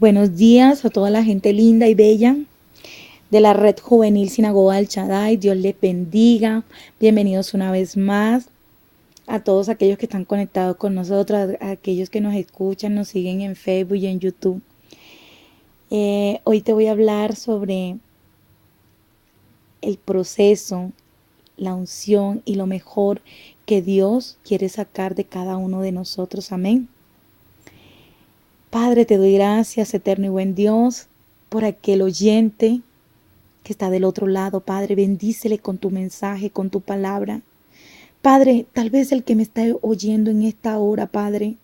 Buenos días a toda la gente linda y bella de la Red Juvenil Sinagoga del Shaddai. Dios les bendiga. Bienvenidos una vez más a todos aquellos que están conectados con nosotros, a aquellos que nos escuchan, nos siguen en Facebook y en YouTube. Hoy te voy a hablar sobre el proceso, la unción y lo mejor que Dios quiere sacar de cada uno de nosotros. Amén. Padre, te doy gracias, eterno y buen Dios, por aquel oyente que está del otro lado. Padre, bendícele con tu mensaje, con tu palabra. Padre, tal vez el que me está oyendo en esta hora, Padre,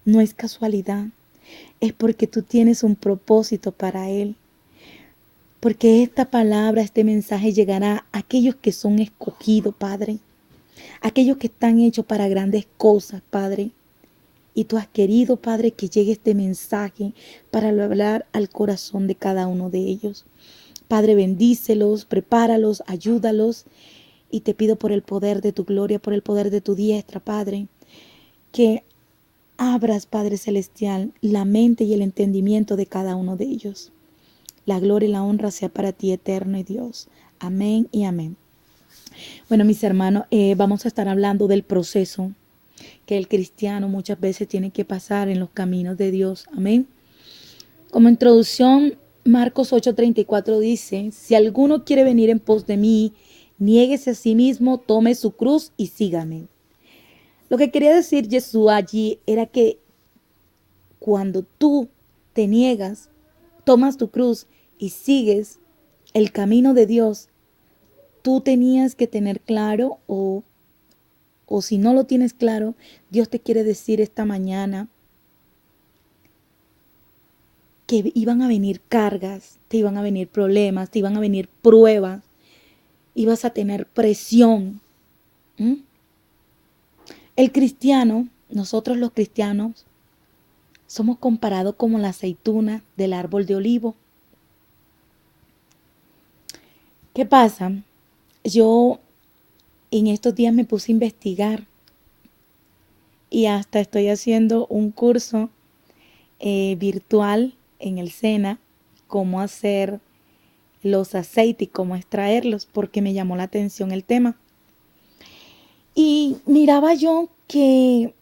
no es casualidad, es porque tú tienes un propósito para él. Porque esta palabra, este mensaje llegará a aquellos que son escogidos, Padre. Aquellos que están hechos para grandes cosas, Padre. Y tú has querido, Padre, que llegue este mensaje para hablar al corazón de cada uno de ellos. Padre, bendícelos, prepáralos, ayúdalos. Y te pido por el poder de tu gloria, por el poder de tu diestra, Padre, que abras, Padre Celestial, la mente y el entendimiento de cada uno de ellos. La gloria y la honra sea para ti, eterno y Dios. Amén y amén. Bueno, mis hermanos, vamos a estar hablando del proceso que el cristiano muchas veces tiene que pasar en los caminos de Dios. Amén. Como introducción, Marcos 8:34 dice, si alguno quiere venir en pos de mí, niéguese a sí mismo, tome su cruz y sígame. Lo que quería decir Jesús allí era que cuando tú te niegas, tomas tu cruz y sigues el camino de Dios, tú tenías que tener claro o si no lo tienes claro, Dios te quiere decir esta mañana que iban a venir cargas, te iban a venir problemas, te iban a venir pruebas, ibas a tener presión. ¿Mm? El cristiano, nosotros los cristianos, somos comparados como la aceituna del árbol de olivo. ¿Qué pasa? Yo en estos días me puse a investigar y hasta estoy haciendo un curso virtual en el SENA, cómo hacer los aceites y cómo extraerlos, porque me llamó la atención el tema. Y miraba yo que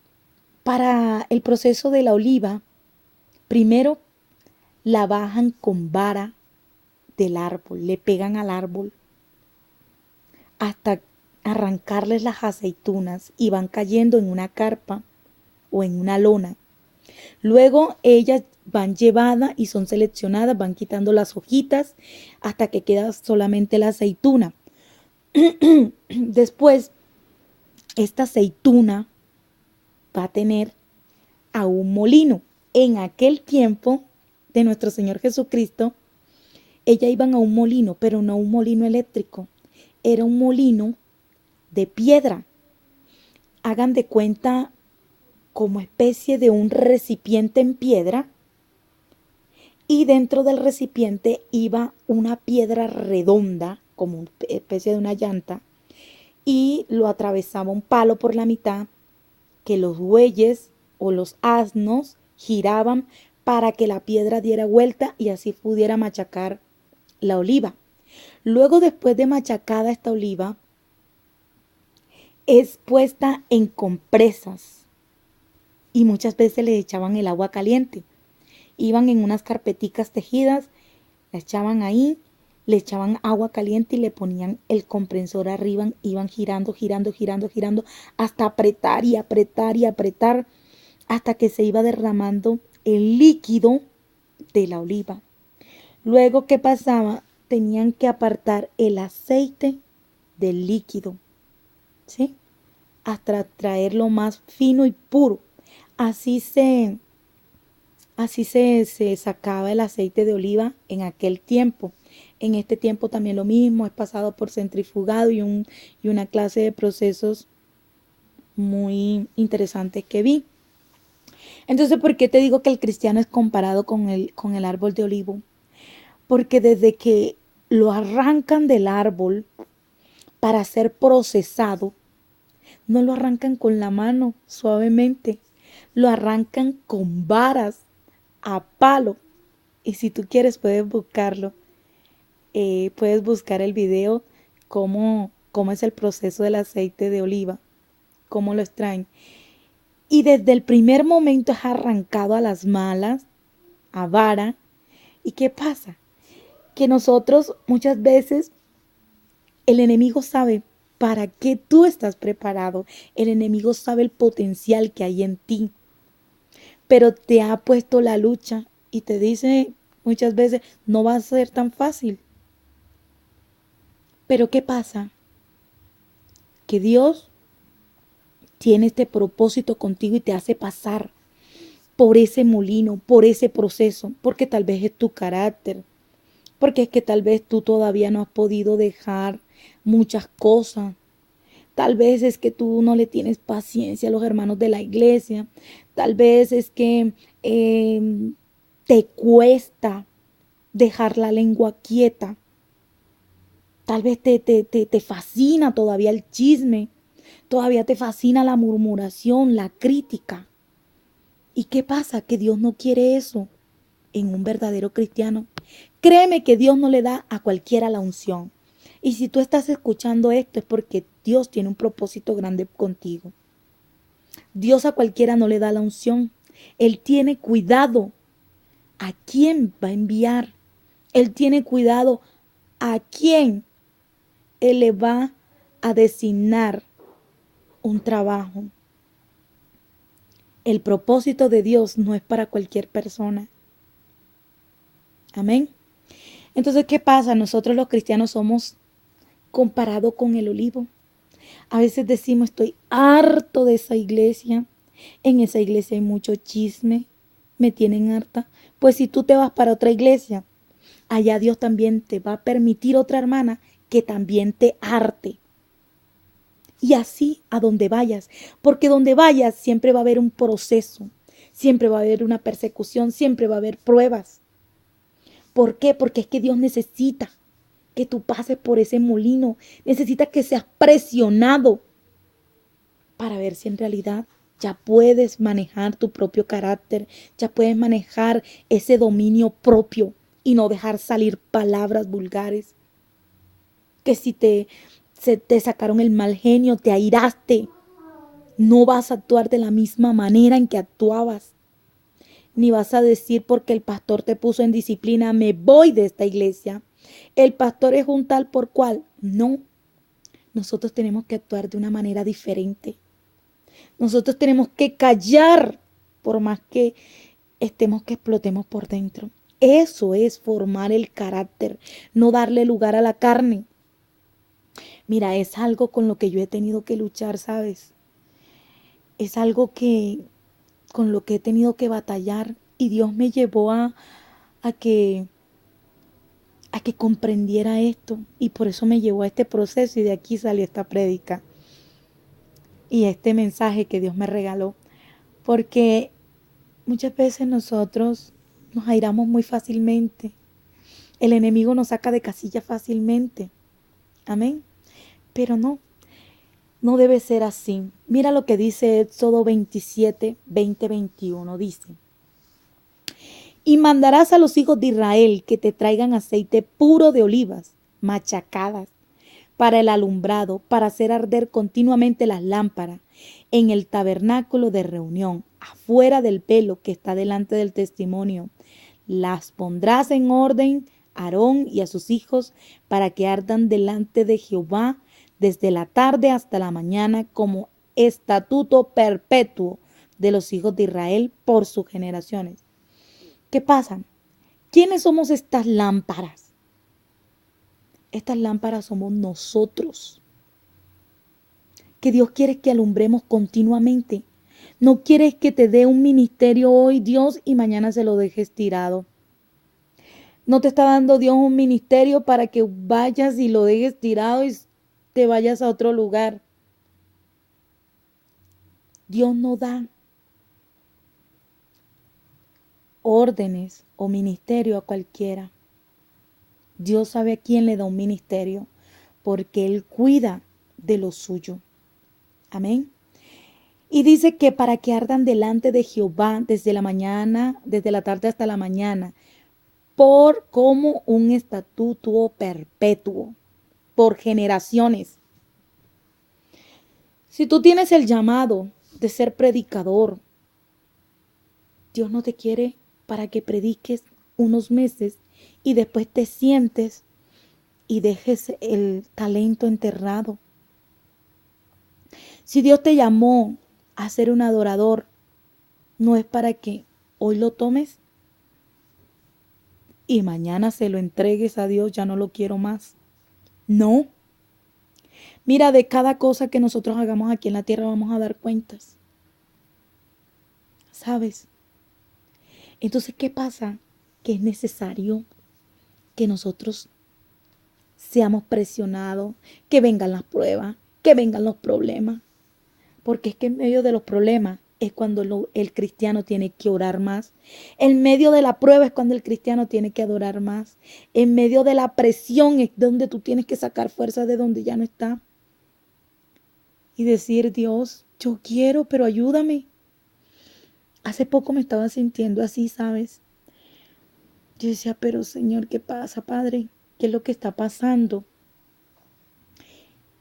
para el proceso de la oliva, primero la bajan con vara del árbol, le pegan al árbol hasta arrancarles las aceitunas y van cayendo en una carpa o en una lona. Luego ellas van llevadas y son seleccionadas, van quitando las hojitas hasta que queda solamente la aceituna. Después, esta aceituna va a tener a un molino. En aquel tiempo de nuestro Señor Jesucristo, ellas iban a un molino, pero no un molino eléctrico. Era un molino de piedra. Hagan de cuenta como especie de un recipiente en piedra y dentro del recipiente iba una piedra redonda como una especie de una llanta y lo atravesaba un palo por la mitad que los bueyes o los asnos giraban para que la piedra diera vuelta y así pudiera machacar la oliva. Luego, después de machacada esta oliva, es puesta en compresas y muchas veces le echaban el agua caliente. Iban en unas carpeticas tejidas, la echaban ahí, le echaban agua caliente y le ponían el compresor arriba, iban girando, girando, girando, girando, hasta apretar y apretar y apretar, hasta que se iba derramando el líquido de la oliva. Luego, ¿qué pasaba? Tenían que apartar el aceite del líquido, ¿sí? Hasta traerlo más fino y puro. Así se sacaba el aceite de oliva en aquel tiempo. En este tiempo también lo mismo, es pasado por centrifugado y una clase de procesos muy interesantes que vi. Entonces, ¿por qué te digo que el cristiano es comparado con el árbol de olivo? Porque desde que lo arrancan del árbol para ser procesado, no lo arrancan con la mano suavemente, lo arrancan con varas a palo. Y si tú quieres puedes buscarlo. Puedes buscar el video cómo es el proceso del aceite de oliva, cómo lo extraen. Y desde el primer momento es arrancado a las malas, a vara. ¿Y qué pasa? Que nosotros muchas veces el enemigo sabe para qué tú estás preparado. El enemigo sabe el potencial que hay en ti. Pero te ha puesto la lucha y te dice muchas veces, no va a ser tan fácil. Pero ¿qué pasa? Que Dios tiene este propósito contigo y te hace pasar por ese molino, por ese proceso, porque tal vez es tu carácter, porque es que tal vez tú todavía no has podido dejar muchas cosas. Tal vez es que tú no le tienes paciencia a los hermanos de la iglesia. Tal vez es que te cuesta dejar la lengua quieta. Tal vez te fascina todavía el chisme. Todavía te fascina la murmuración, la crítica. ¿Y qué pasa? Que Dios no quiere eso en un verdadero cristiano. Créeme que Dios no le da a cualquiera la unción. Y si tú estás escuchando esto es porque Dios tiene un propósito grande contigo. Dios a cualquiera no le da la unción. Él tiene cuidado a quién va a enviar. Él tiene cuidado a quién Él le va a designar un trabajo. El propósito de Dios no es para cualquier persona. Amén. Entonces, ¿qué pasa? Nosotros los cristianos somos comparados con el olivo. A veces decimos, estoy harto de esa iglesia. En esa iglesia hay mucho chisme. Me tienen harta. Pues si tú te vas para otra iglesia, allá Dios también te va a permitir otra hermana que también te harte. Y así a donde vayas. Porque donde vayas siempre va a haber un proceso. Siempre va a haber una persecución. Siempre va a haber pruebas. ¿Por qué? Porque es que Dios necesita que tú pases por ese molino. Necesita que seas presionado para ver si en realidad ya puedes manejar tu propio carácter, ya puedes manejar ese dominio propio y no dejar salir palabras vulgares. Que si se te sacaron el mal genio, te airaste, no vas a actuar de la misma manera en que actuabas. Ni vas a decir porque el pastor te puso en disciplina, me voy de esta iglesia. El pastor es un tal por cual. No, nosotros tenemos que actuar de una manera diferente. Nosotros tenemos que callar por más que estemos que explotemos por dentro. Eso es formar el carácter, no darle lugar a la carne. Mira, es algo con lo que yo he tenido que luchar, ¿sabes? Es algo con lo que he tenido que batallar y Dios me llevó a que comprendiera esto y por eso me llevó a este proceso y de aquí salió esta prédica y este mensaje que Dios me regaló. Porque muchas veces nosotros nos airamos muy fácilmente. El enemigo nos saca de casilla fácilmente. Amén. Pero no debe ser así. Mira lo que dice Éxodo 27, 20, 21. Dice, y mandarás a los hijos de Israel que te traigan aceite puro de olivas, machacadas, para el alumbrado, para hacer arder continuamente las lámparas en el tabernáculo de reunión, afuera del velo que está delante del testimonio. Las pondrás en orden a Aarón y a sus hijos para que ardan delante de Jehová desde la tarde hasta la mañana como estatuto perpetuo de los hijos de Israel por sus generaciones. ¿Qué pasa? ¿Quiénes somos estas lámparas? Estas lámparas somos nosotros, que Dios quiere que alumbremos continuamente. No quieres que te dé un ministerio hoy Dios y mañana se lo dejes tirado. No te está dando Dios un ministerio para que vayas y lo dejes tirado y te vayas a otro lugar. Dios no da órdenes o ministerio a cualquiera. Dios sabe a quién le da un ministerio porque Él cuida de lo suyo. Amén. Y dice que para que ardan delante de Jehová desde la mañana, desde la tarde hasta la mañana, por como un estatuto perpetuo, por generaciones. Si tú tienes el llamado de ser predicador, Dios no te quiere para que prediques unos meses y después te sientes y dejes el talento enterrado. Si Dios te llamó a ser un adorador, no es para que hoy lo tomes y mañana se lo entregues a Dios, ya no lo quiero más. No. Mira, de cada cosa que nosotros hagamos aquí en la tierra vamos a dar cuentas. ¿Sabes? Entonces, ¿qué pasa? Que es necesario que nosotros seamos presionados, que vengan las pruebas, que vengan los problemas. Porque es que en medio de los problemas es cuando el cristiano tiene que orar más. En medio de la prueba es cuando el cristiano tiene que adorar más. En medio de la presión es donde tú tienes que sacar fuerza de donde ya no está. Y decir, Dios, yo quiero, pero ayúdame. Hace poco me estaba sintiendo así, ¿sabes? Yo decía, pero Señor, ¿qué pasa, Padre? ¿Qué es lo que está pasando?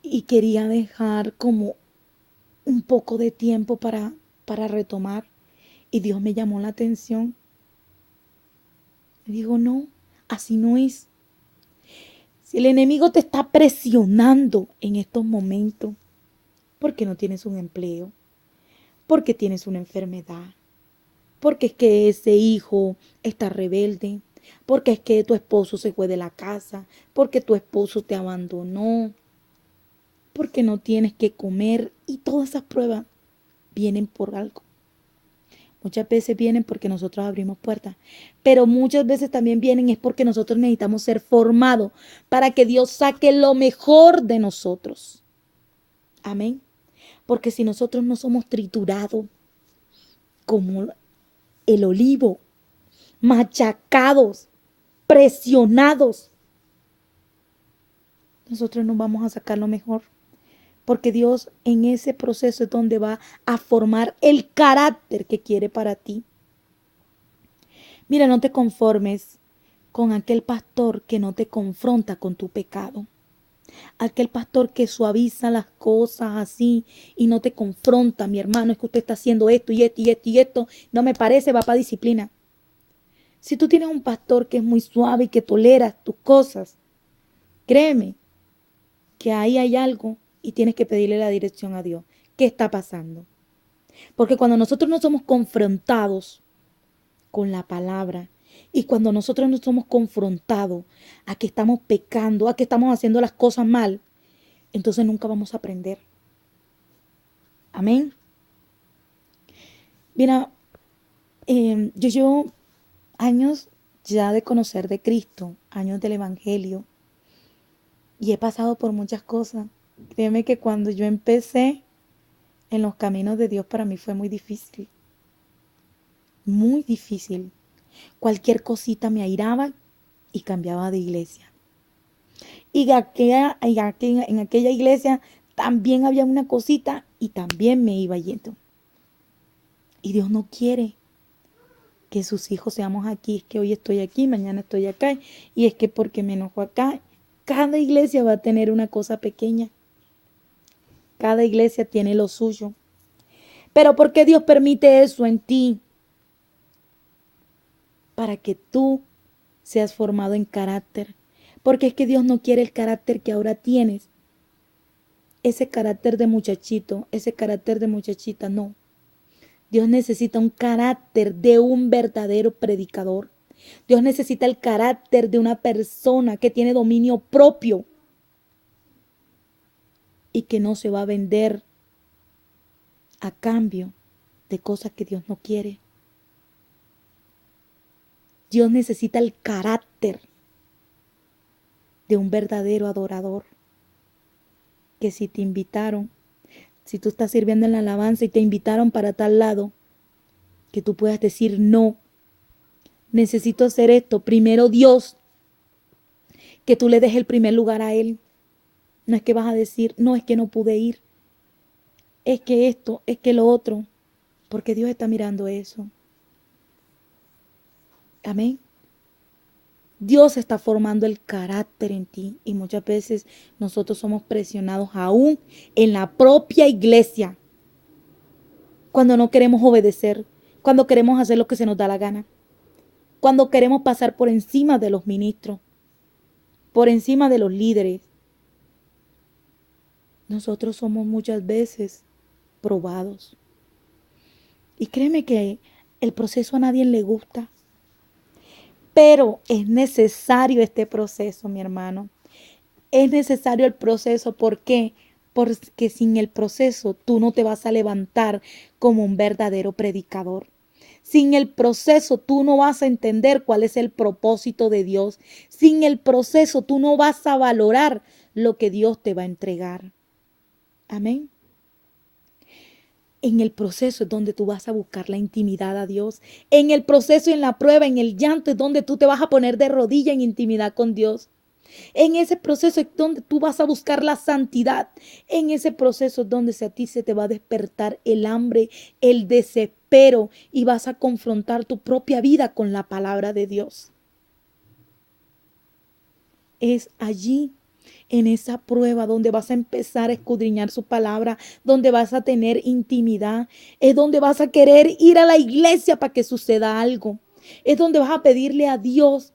Y quería dejar como un poco de tiempo para retomar. Y Dios me llamó la atención. Y digo, no, así no es. Si el enemigo te está presionando en estos momentos, porque no tienes un empleo, porque tienes una enfermedad, porque es que ese hijo está rebelde, porque es que tu esposo se fue de la casa, porque tu esposo te abandonó, porque no tienes que comer, y todas esas pruebas vienen por algo. Muchas veces vienen porque nosotros abrimos puertas, pero muchas veces también vienen es porque nosotros necesitamos ser formados para que Dios saque lo mejor de nosotros. Amén. Porque si nosotros no somos triturados como el olivo, machacados, presionados, nosotros no vamos a sacar lo mejor. Porque Dios en ese proceso es donde va a formar el carácter que quiere para ti. Mira, no te conformes con aquel pastor que no te confronta con tu pecado. Aquel pastor que suaviza las cosas así y no te confronta, mi hermano, es que usted está haciendo esto y esto y esto y esto. No me parece, va para disciplina. Si tú tienes un pastor que es muy suave y que tolera tus cosas, créeme que ahí hay algo y tienes que pedirle la dirección a Dios. ¿Qué está pasando? Porque cuando nosotros no somos confrontados con la palabra y cuando nosotros no somos confrontados a que estamos pecando, a que estamos haciendo las cosas mal, entonces nunca vamos a aprender. Amén. Mira, yo llevo años ya de conocer de Cristo, años del Evangelio, y he pasado por muchas cosas. Créeme que cuando yo empecé en los caminos de Dios para mí fue muy difícil, muy difícil. Cualquier cosita me airaba y cambiaba de iglesia. Y en aquella iglesia también había una cosita y también me iba yendo. Y Dios no quiere que sus hijos seamos aquí. Es que hoy estoy aquí, mañana estoy acá. Y es que porque me enojo acá. Cada iglesia va a tener una cosa pequeña. Cada iglesia tiene lo suyo. Pero ¿por qué Dios permite eso en ti? Para que tú seas formado en carácter. Porque es que Dios no quiere el carácter que ahora tienes. Ese carácter de muchachito, ese carácter de muchachita, no. Dios necesita un carácter de un verdadero predicador. Dios necesita el carácter de una persona que tiene dominio propio y que no se va a vender a cambio de cosas que Dios no quiere. Dios necesita el carácter de un verdadero adorador. Que si te invitaron, si tú estás sirviendo en la alabanza y te invitaron para tal lado, que tú puedas decir no. Necesito hacer esto. Primero Dios, que tú le des el primer lugar a Él. No es que vas a decir, no, es que no pude ir. Es que esto, es que lo otro. Porque Dios está mirando eso. Amén. Dios está formando el carácter en ti y muchas veces nosotros somos presionados aún en la propia iglesia cuando no queremos obedecer, cuando queremos hacer lo que se nos da la gana, cuando queremos pasar por encima de los ministros, por encima de los líderes. Nosotros somos muchas veces probados. Y créeme que el proceso a nadie le gusta, pero es necesario este proceso, mi hermano. Es necesario el proceso. ¿Por qué? Porque sin el proceso tú no te vas a levantar como un verdadero predicador. Sin el proceso tú no vas a entender cuál es el propósito de Dios. Sin el proceso tú no vas a valorar lo que Dios te va a entregar. Amén. En el proceso es donde tú vas a buscar la intimidad a Dios. En el proceso, en la prueba, en el llanto es donde tú te vas a poner de rodilla en intimidad con Dios. En ese proceso es donde tú vas a buscar la santidad. En ese proceso es donde a ti se te va a despertar el hambre, el desespero y vas a confrontar tu propia vida con la palabra de Dios. Es allí, en esa prueba, donde vas a empezar a escudriñar su palabra, donde vas a tener intimidad, es donde vas a querer ir a la iglesia para que suceda algo. Es donde vas a pedirle a Dios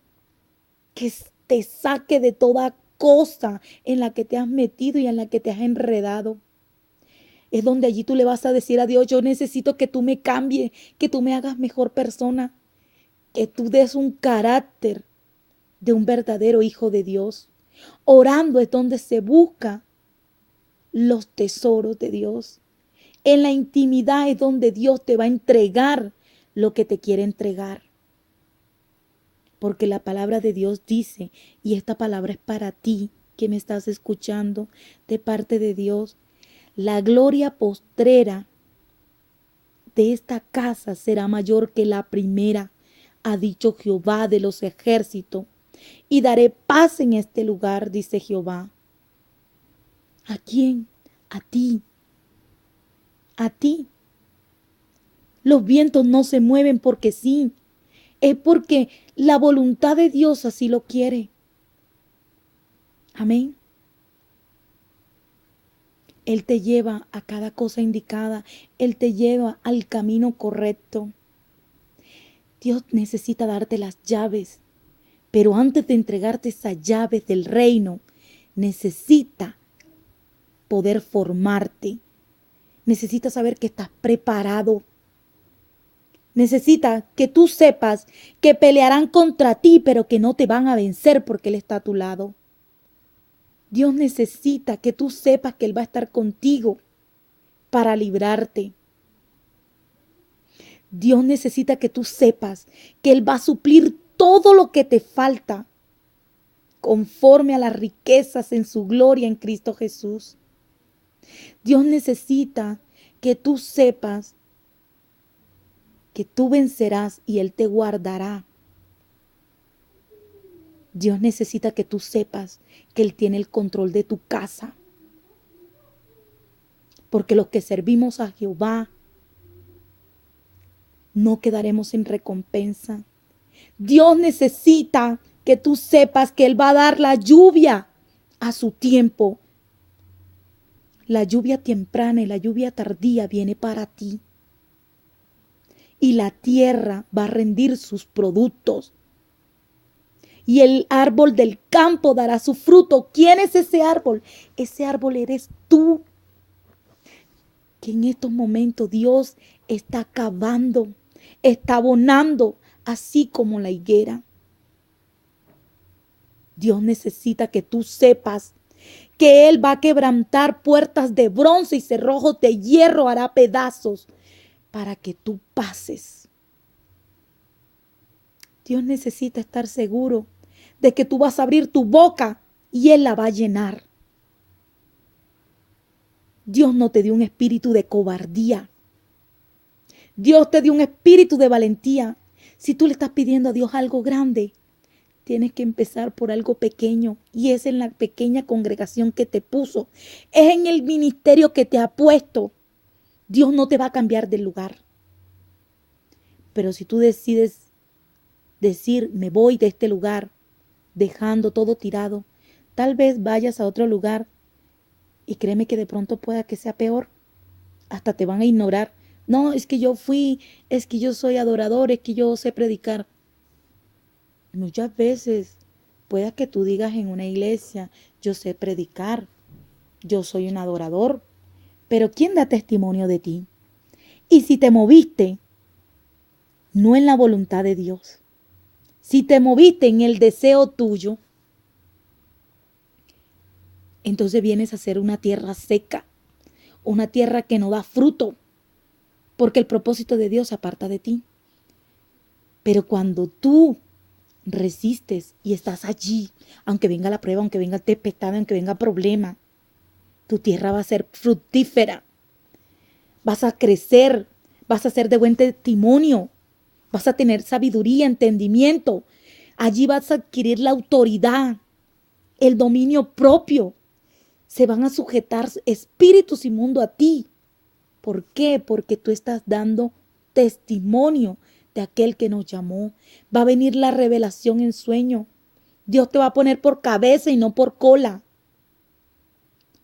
que te saque de toda cosa en la que te has metido y en la que te has enredado. Es donde allí tú le vas a decir a Dios: yo necesito que tú me cambies, que tú me hagas mejor persona, que tú des un carácter de un verdadero hijo de Dios. Orando es donde se busca los tesoros de Dios. En la intimidad es donde Dios te va a entregar lo que te quiere entregar. Porque la palabra de Dios dice, y esta palabra es para ti que me estás escuchando de parte de Dios: la gloria postrera de esta casa será mayor que la primera, ha dicho Jehová de los ejércitos. Y daré paz en este lugar, dice Jehová. ¿A quién? A ti. A ti. Los vientos no se mueven porque sí. Es porque la voluntad de Dios así lo quiere. Amén. Él te lleva a cada cosa indicada. Él te lleva al camino correcto. Dios necesita darte las llaves. Pero antes de entregarte esas llaves del reino, necesita poder formarte. Necesita saber que estás preparado. Necesita que tú sepas que pelearán contra ti, pero que no te van a vencer porque Él está a tu lado. Dios necesita que tú sepas que Él va a estar contigo para librarte. Dios necesita que tú sepas que Él va a suplir todo lo que te falta conforme a las riquezas en su gloria en Cristo Jesús. Dios necesita que tú sepas que tú vencerás y Él te guardará. Dios necesita que tú sepas que Él tiene el control de tu casa. Porque los que servimos a Jehová no quedaremos sin recompensa. Dios necesita que tú sepas que Él va a dar la lluvia a su tiempo. La lluvia temprana y la lluvia tardía viene para ti. Y la tierra va a rendir sus productos. Y el árbol del campo dará su fruto. ¿Quién es ese árbol? Ese árbol eres tú. Que en estos momentos Dios está cavando, está abonando, así como la higuera. Dios necesita que tú sepas que Él va a quebrantar puertas de bronce y cerrojos de hierro hará pedazos para que tú pases. Dios necesita estar seguro de que tú vas a abrir tu boca y Él la va a llenar. Dios no te dio un espíritu de cobardía. Dios te dio un espíritu de valentía. Si tú le estás pidiendo a Dios algo grande, tienes que empezar por algo pequeño, y es en la pequeña congregación que te puso. Es en el ministerio que te ha puesto. Dios no te va a cambiar del lugar. Pero si tú decides decir: me voy de este lugar, dejando todo tirado. Tal vez vayas a otro lugar y créeme que de pronto pueda que sea peor. Hasta te van a ignorar. No, es que yo fui, es que yo soy adorador, es que yo sé predicar. Muchas veces pueda que tú digas en una iglesia, yo sé predicar, yo soy un adorador, pero ¿quién da testimonio de ti? Y si te moviste, no en la voluntad de Dios, si te moviste en el deseo tuyo, entonces vienes a ser una tierra seca, una tierra que no da fruto, porque el propósito de Dios se aparta de ti. Pero cuando tú resistes y estás allí, aunque venga la prueba, aunque venga el tempestad, aunque venga problema, tu tierra va a ser fructífera, vas a crecer, vas a ser de buen testimonio, vas a tener sabiduría, entendimiento. Allí vas a adquirir la autoridad, el dominio propio. Se van a sujetar espíritus inmundos a ti. ¿Por qué? Porque tú estás dando testimonio de aquel que nos llamó. Va a venir la revelación en sueño. Dios te va a poner por cabeza y no por cola.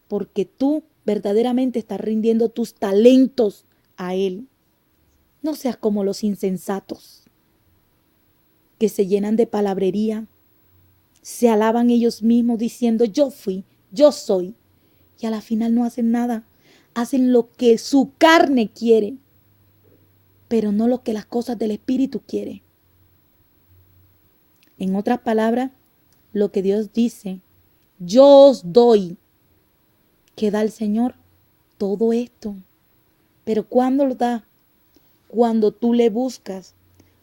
Porque tú verdaderamente estás rindiendo tus talentos a Él. No seas como los insensatos que se llenan de palabrería, se alaban ellos mismos diciendo yo fui, yo soy, y a la final no hacen nada, hacen lo que su carne quiere, pero no lo que las cosas del Espíritu quiere. En otras palabras, lo que Dios dice, yo os doy, que da el Señor todo esto, pero ¿cuándo lo da? Cuando tú le buscas,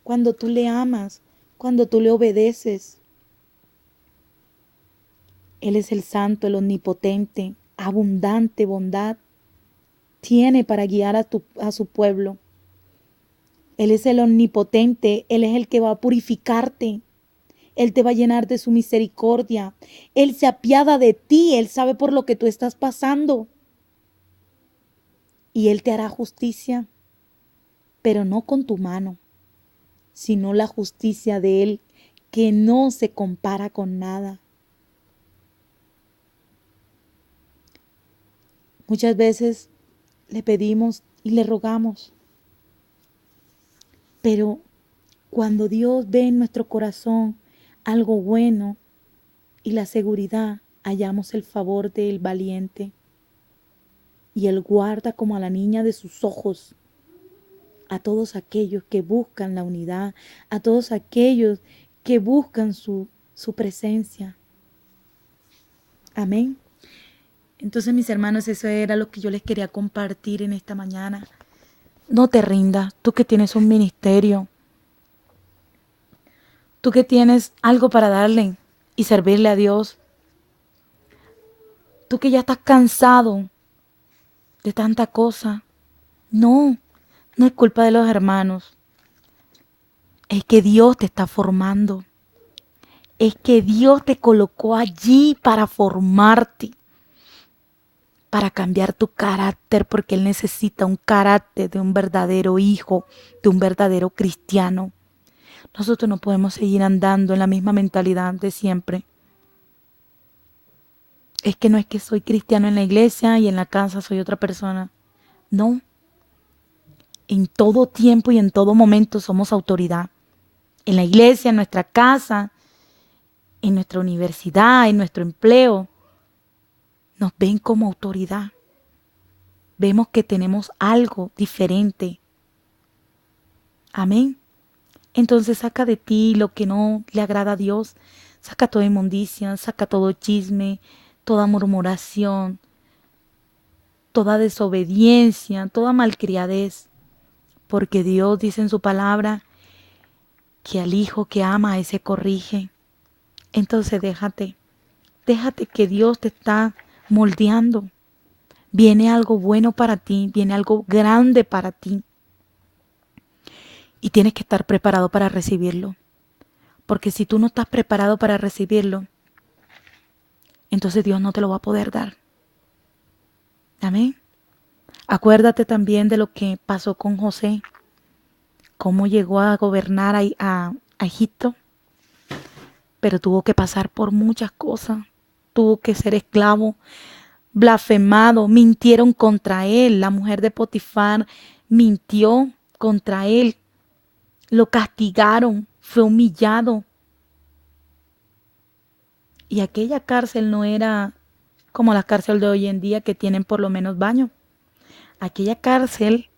cuando tú le amas, cuando tú le obedeces. Él es el santo, el omnipotente, abundante bondad. Tiene para guiar a su pueblo. Él es el omnipotente, Él es el que va a purificarte. Él te va a llenar de su misericordia. Él se apiada de ti, Él sabe por lo que tú estás pasando. Y Él te hará justicia, pero no con tu mano, sino la justicia de Él, que no se compara con nada. Muchas veces le pedimos y le rogamos, pero cuando Dios ve en nuestro corazón algo bueno y la seguridad, hallamos el favor del valiente. Y Él guarda como a la niña de sus ojos a todos aquellos que buscan la unidad, a todos aquellos que buscan su presencia. Amén. Entonces, mis hermanos, eso era lo que yo les quería compartir en esta mañana. No te rindas, tú que tienes un ministerio, tú que tienes algo para darle y servirle a Dios, tú que ya estás cansado de tanta cosa. No es culpa de los hermanos. Es que Dios te está formando. Es que Dios te colocó allí para formarte, para cambiar tu carácter, porque Él necesita un carácter de un verdadero hijo, de un verdadero cristiano. Nosotros no podemos seguir andando en la misma mentalidad de siempre. Es que no es que soy cristiano en la iglesia y en la casa soy otra persona. No. En todo tiempo y en todo momento somos autoridad. En la iglesia, en nuestra casa, en nuestra universidad, en nuestro empleo. Nos ven como autoridad. Vemos que tenemos algo diferente. Amén. Entonces saca de ti lo que no le agrada a Dios. Saca toda inmundicia, saca todo chisme, toda murmuración, toda desobediencia, toda malcriadez. Porque Dios dice en su palabra que al hijo que ama a ese corrige. Entonces déjate que Dios te está moldeando. Viene algo bueno para ti, viene algo grande para ti. Y tienes que estar preparado para recibirlo. Porque si tú no estás preparado para recibirlo, entonces Dios no te lo va a poder dar. Amén. Acuérdate también de lo que pasó con José. Cómo llegó a gobernar a Egipto. pero tuvo que pasar por muchas cosas. Tuvo que ser esclavo, blasfemado, mintieron contra él. La mujer de Potifar mintió contra él. Lo castigaron, fue humillado. Y aquella cárcel no era como la cárcel de hoy en día que tienen por lo menos baño. Aquella cárcel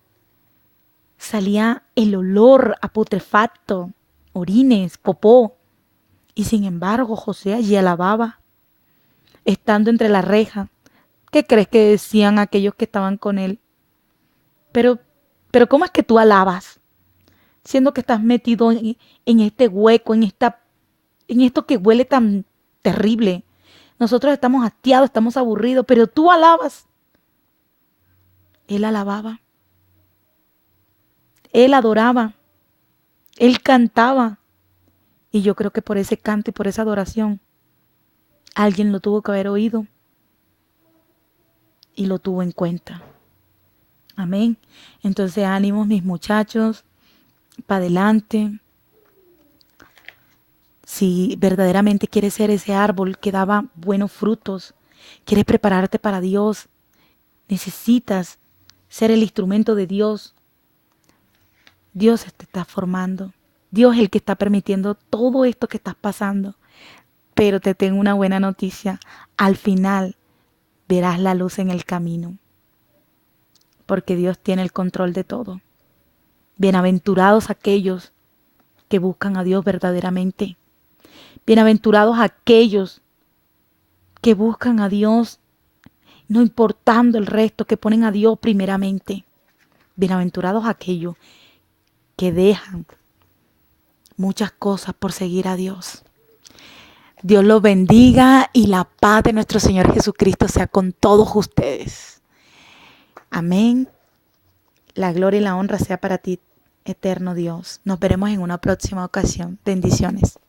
salía el olor a putrefacto, orines, popó. Y sin embargo, José allí alababa, estando entre la reja. ¿Qué crees que decían aquellos que estaban con él? Pero, ¿cómo es que tú alabas? Siendo que estás metido en este hueco, en esto que huele tan terrible. Nosotros estamos hastiados, estamos aburridos, pero tú alabas. Él alababa. Él adoraba. Él cantaba. Y yo creo que por ese canto y por esa adoración, alguien lo tuvo que haber oído y lo tuvo en cuenta. Amén. Entonces, ánimos, mis muchachos, para adelante. Si verdaderamente quieres ser ese árbol que daba buenos frutos, quieres prepararte para Dios, necesitas ser el instrumento de Dios. Dios te está formando. Dios es el que está permitiendo todo esto que estás pasando. Pero te tengo una buena noticia. Al final verás la luz en el camino. Porque Dios tiene el control de todo. Bienaventurados aquellos que buscan a Dios verdaderamente. Bienaventurados aquellos que buscan a Dios, no importando el resto, que ponen a Dios primeramente. Bienaventurados aquellos que dejan muchas cosas por seguir a Dios. Dios los bendiga y la paz de nuestro Señor Jesucristo sea con todos ustedes. Amén. La gloria y la honra sea para ti, eterno Dios. Nos veremos en una próxima ocasión. Bendiciones.